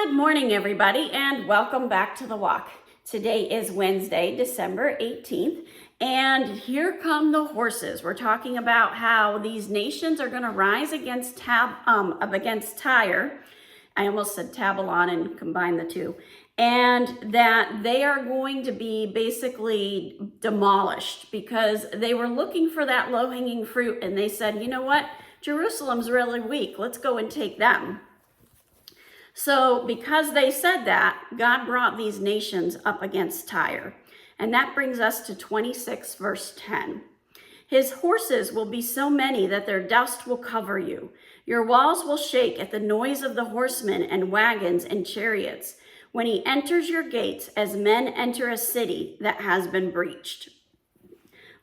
Good morning, everybody, and welcome back to The Walk. Today is Wednesday, December 18th, and here come the horses. We're talking about how these nations are going to rise against Tyre. I almost said Babylon and combined the two. And that they are going to be basically demolished because they were looking for that low-hanging fruit, and they said, you know what? Jerusalem's really weak. Let's go and take them. So because they said that, God brought these nations up against Tyre. And that brings us to 26 verse 10. His horses will be so many that their dust will cover you. Your walls will shake at the noise of the horsemen and wagons and chariots when he enters your gates as men enter a city that has been breached.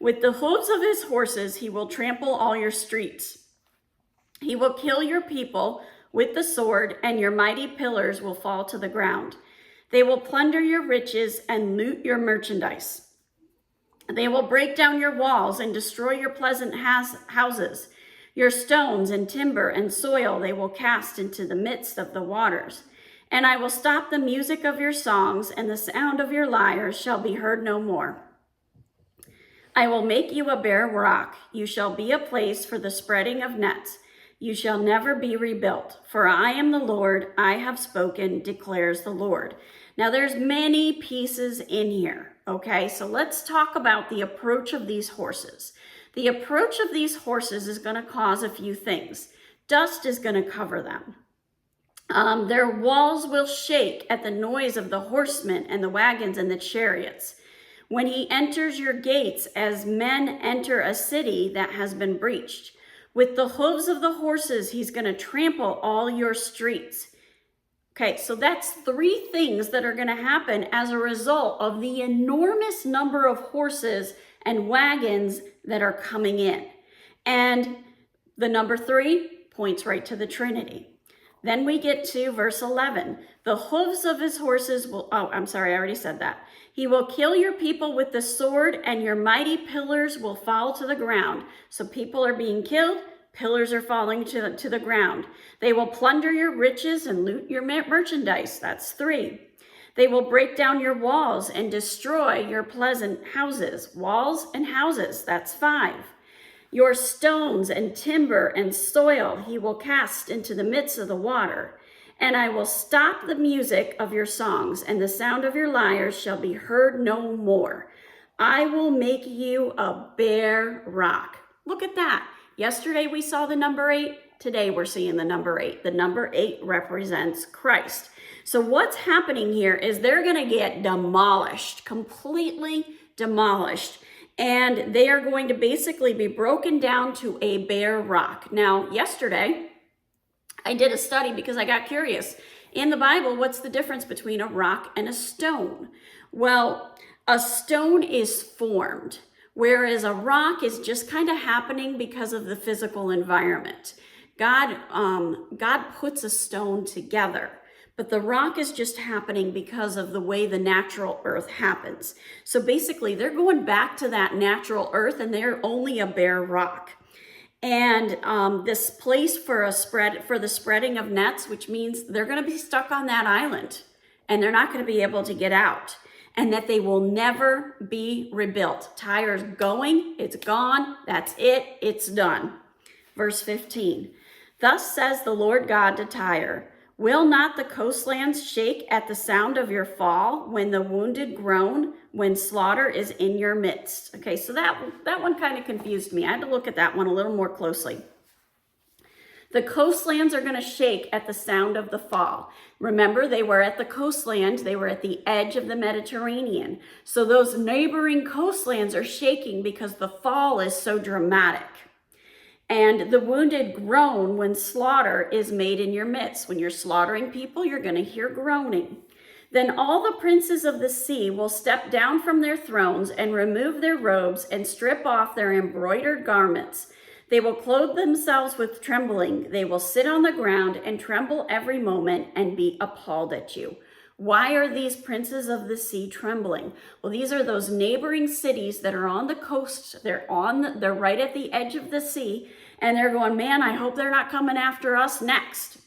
With the hooves of his horses, he will trample all your streets. He will kill your people with the sword, and your mighty pillars will fall to the ground. They will plunder your riches and loot your merchandise. They will break down your walls and destroy your pleasant houses. Your stones and timber and soil they will cast into the midst of the waters. And I will stop the music of your songs, and the sound of your lyres shall be heard no more. I will make you a bare rock. You shall be a place for the spreading of nets. You shall never be rebuilt, for I am the Lord, I have spoken, declares the Lord. Now there's many pieces in here, okay? So let's talk about the approach of these horses. The approach of these horses is going to cause a few things. Dust is going to cover them. Their walls will shake at the noise of the horsemen and the wagons and the chariots. When he enters your gates as men enter a city that has been breached. With the hooves of the horses, he's going to trample all your streets. Okay, so that's three things that are going to happen as a result of the enormous number of horses and wagons that are coming in. And the number 3 points right to the Trinity. Then we get to verse 11. The hooves of his horses will, I already said that. He will kill your people with the sword, and your mighty pillars will fall to the ground. So people are being killed, pillars are falling to the ground. They will plunder your riches and loot your merchandise. That's 3. They will break down your walls and destroy your pleasant houses. Walls and houses, that's 5. Your stones and timber and soil he will cast into the midst of the water. And I will stop the music of your songs, and the sound of your lyres shall be heard no more. I will make you a bare rock. Look at that. Yesterday we saw the number 8. Today we're seeing the number 8. The number 8 represents Christ. So what's happening here is they're going to get demolished, completely demolished. And they are going to basically be broken down to a bare rock. Now, yesterday, I did a study because I got curious. In the Bible, what's the difference between a rock and a stone? Well, a stone is formed, whereas a rock is just kind of happening because of the physical environment. God puts a stone together, but the rock is just happening because of the way the natural earth happens. So basically, they're going back to that natural earth, and they're only a bare rock. And this place for the spreading of nets, which means they're going to be stuck on that island and they're not going to be able to get out, and that they will never be rebuilt. Tyre's going, it's gone, that's it, it's done. Verse 15, thus says the Lord God to Tyre, will not the coastlands shake at the sound of your fall when the wounded groan, when slaughter is in your midst? Okay, so that one kind of confused me. I had to look at that one a little more closely. The coastlands are going to shake at the sound of the fall. Remember, they were at the coastland. They were at the edge of the Mediterranean. So those neighboring coastlands are shaking because the fall is so dramatic. And the wounded groan when slaughter is made in your midst. When you're slaughtering people, you're going to hear groaning. Then all the princes of the sea will step down from their thrones and remove their robes and strip off their embroidered garments. They will clothe themselves with trembling. They will sit on the ground and tremble every moment and be appalled at you. Why are these princes of the sea trembling? Well, these are those neighboring cities that are on the coast. They're right at the edge of the sea, and they're going, man, I hope they're not coming after us next.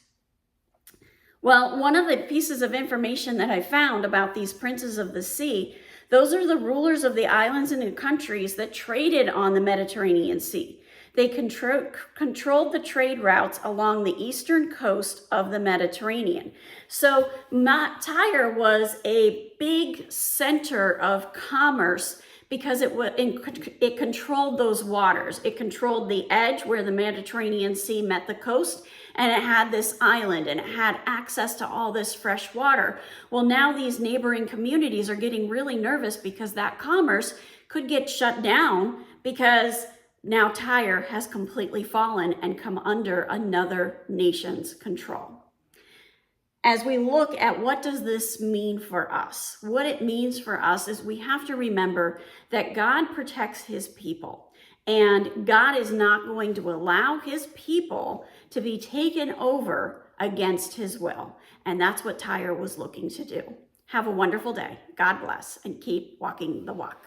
Well, one of the pieces of information that I found about these princes of the sea, those are the rulers of the islands and the countries that traded on the Mediterranean Sea. They controlled the trade routes along the eastern coast of the Mediterranean. So Tyre was a big center of commerce because it controlled those waters. It controlled the edge where the Mediterranean Sea met the coast, and it had this island, and it had access to all this fresh water. Well, now these neighboring communities are getting really nervous because that commerce could get shut down because now Tyre has completely fallen and come under another nation's control. As we look at what does this mean for us, what it means for us is we have to remember that God protects his people, and God is not going to allow his people to be taken over against his will. And that's what Tyre was looking to do. Have a wonderful day. God bless, and keep walking the walk.